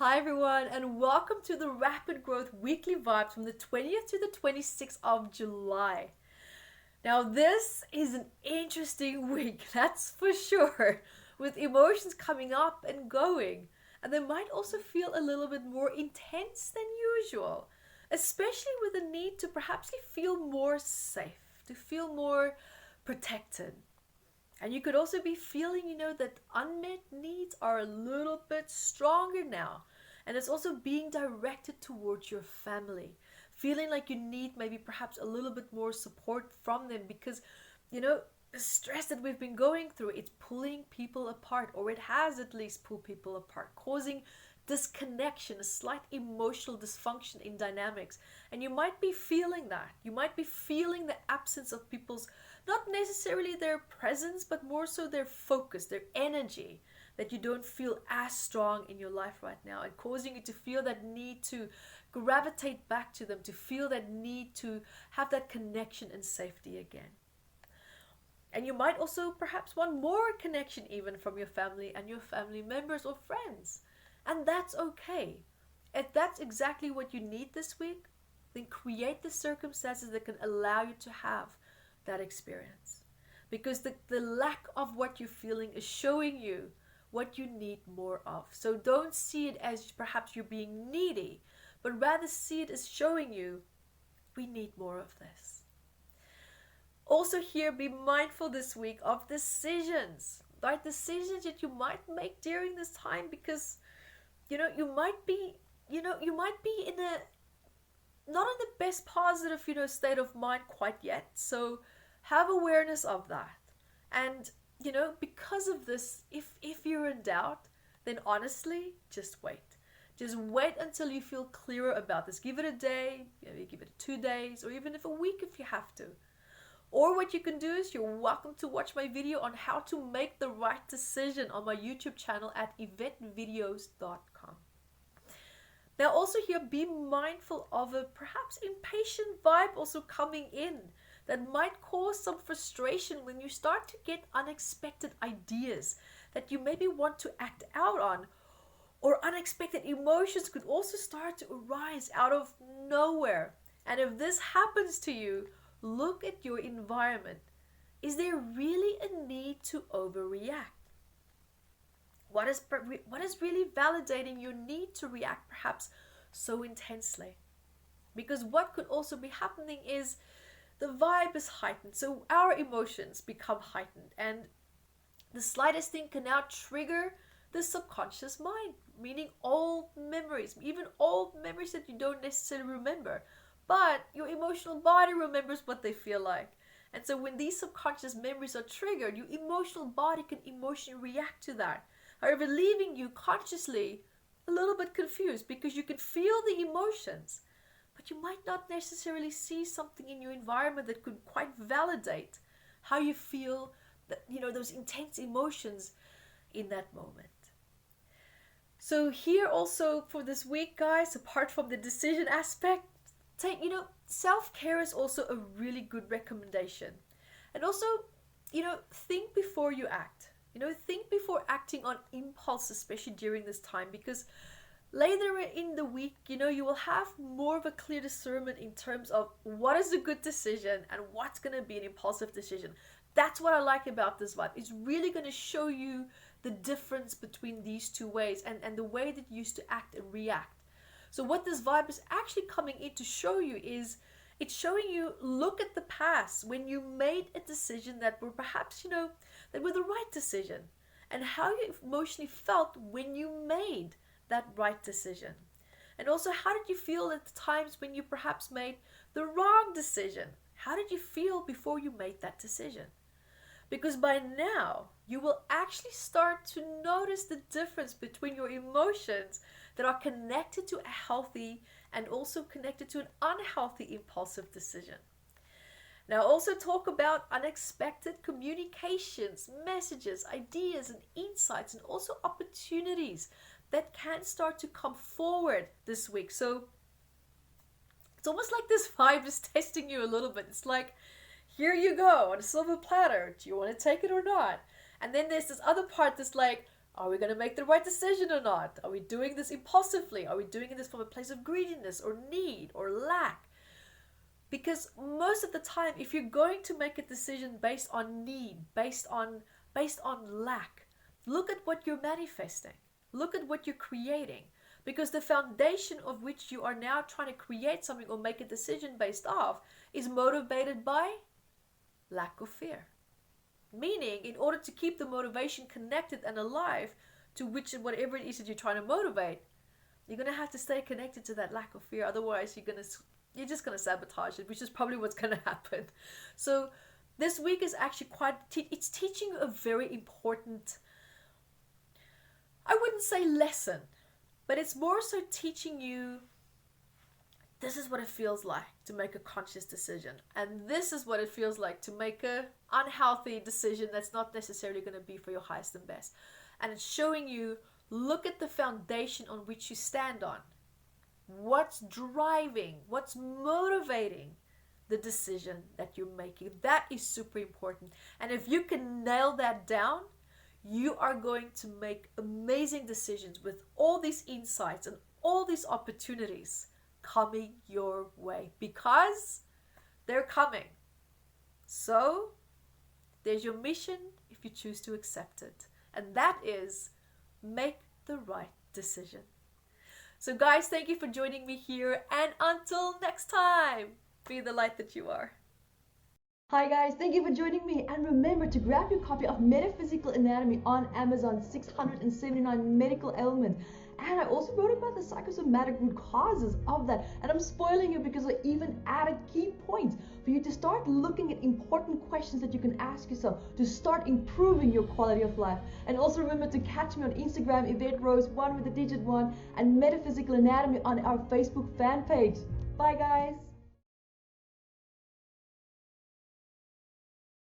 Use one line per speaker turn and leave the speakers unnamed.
Hi everyone, and welcome to the Rapid Growth Weekly Vibes from the 20th to the 26th of July. Now, this is an interesting week, that's for sure, with emotions coming up and going, and they might also feel a little bit more intense than usual, especially with the need to perhaps feel more safe, to feel more protected. And you could also be feeling, that unmet needs are a little bit stronger now. And it's also being directed towards your family. Feeling like you need maybe perhaps a little bit more support from them because, the stress that we've been going through, it's pulling people apart, or it has at least pulled people apart, causing disconnection, a slight emotional dysfunction in dynamics. And you might be feeling that. You might be feeling the absence of people's, not necessarily their presence, but more so their focus, their energy, that you don't feel as strong in your life right now, and causing you to feel that need to gravitate back to them, to feel that need to have that connection and safety again. And you might also perhaps want more connection even from your family and your family members or friends. And that's okay. If that's exactly what you need this week, then create the circumstances that can allow you to have that experience. Because the lack of what you're feeling is showing you what you need more of. So don't see it as perhaps you're being needy, but rather see it as showing you we need more of this. Also here, be mindful this week of decisions, right? Decisions that you might make during this time, because you might be in a not in the best positive state of mind quite yet. So have awareness of that. And because of this, if you're in doubt, then honestly, just wait. Just wait until you feel clearer about this. Give it a day, maybe give it 2 days, or even if a week if you have to. Or what you can do is, you're welcome to watch my video on how to make the right decision on my YouTube channel at evettevideos.com. Now also here, be mindful of a perhaps impatient vibe also coming in that might cause some frustration when you start to get unexpected ideas that you maybe want to act out on, or unexpected emotions could also start to arise out of nowhere. And if this happens to you, look at your environment. Is there really a need to overreact? What is really validating your need to react perhaps so intensely? Because what could also be happening is the vibe is heightened. So our emotions become heightened, and the slightest thing can now trigger the subconscious mind, meaning old memories, even old memories that you don't necessarily remember, but your emotional body remembers what they feel like. And so when these subconscious memories are triggered, your emotional body can emotionally react to that. However, leaving you consciously a little bit confused, because you can feel the emotions, but you might not necessarily see something in your environment that could quite validate how you feel, that those intense emotions in that moment. So here also for this week, guys, apart from the decision aspect, self-care is also a really good recommendation. And also, think before you act. Think before acting on impulse, especially during this time, because later in the week, you will have more of a clear discernment in terms of what is a good decision and what's going to be an impulsive decision. That's what I like about this vibe. It's really going to show you the difference between these two ways, and the way that you used to act and react. So what this vibe is actually coming in to show you is, it's showing you, look at the past when you made a decision that were perhaps, that were the right decision, and how you emotionally felt when you made that right decision. And also, how did you feel at the times when you perhaps made the wrong decision? How did you feel before you made that decision? Because by now, you will actually start to notice the difference between your emotions that are connected to a healthy and also connected to an unhealthy impulsive decision. Now also talk about unexpected communications, messages, ideas and insights, and also opportunities that can start to come forward this week. So it's almost like this vibe is testing you a little bit. It's like, here you go on a silver platter. Do you want to take it or not? And then there's this other part that's like, Are we going to make the right decision or not? Are we doing this impulsively? Are we doing this from a place of greediness or need or lack? Because most of the time, if you're going to make a decision based on need, based on lack, look at what you're manifesting. Look at what you're creating. Because the foundation of which you are now trying to create something or make a decision based off is motivated by lack of fear. Meaning, in order to keep the motivation connected and alive to whatever it is that you're trying to motivate, you're going to have to stay connected to that lack of fear. Otherwise, you're just going to sabotage it, which is probably what's going to happen. So this week is actually it's teaching you a very important, I wouldn't say lesson, but it's more so teaching you, this is what it feels like to make a conscious decision. And this is what it feels like to make an unhealthy decision that's not necessarily going to be for your highest and best. And it's showing you, look at the foundation on which you stand on. What's driving, what's motivating the decision that you're making. That is super important. And if you can nail that down, you are going to make amazing decisions with all these insights and all these opportunities coming your way, because they're coming. So there's your mission if you choose to accept it, and that is make the right decision. So guys, thank you for joining me here, and until next time, be the light that you are.
Hi guys, thank you for joining me, and remember to grab your copy of Metaphysical Anatomy on Amazon, 679 medical ailments. And I also wrote about the psychosomatic root causes of that, and I'm spoiling you because I even added key points for you to start looking at important questions that you can ask yourself to start improving your quality of life. And also remember to catch me on Instagram, Evette Rose, 1 with the digit 1, and Metaphysical Anatomy on our Facebook fan page. Bye guys!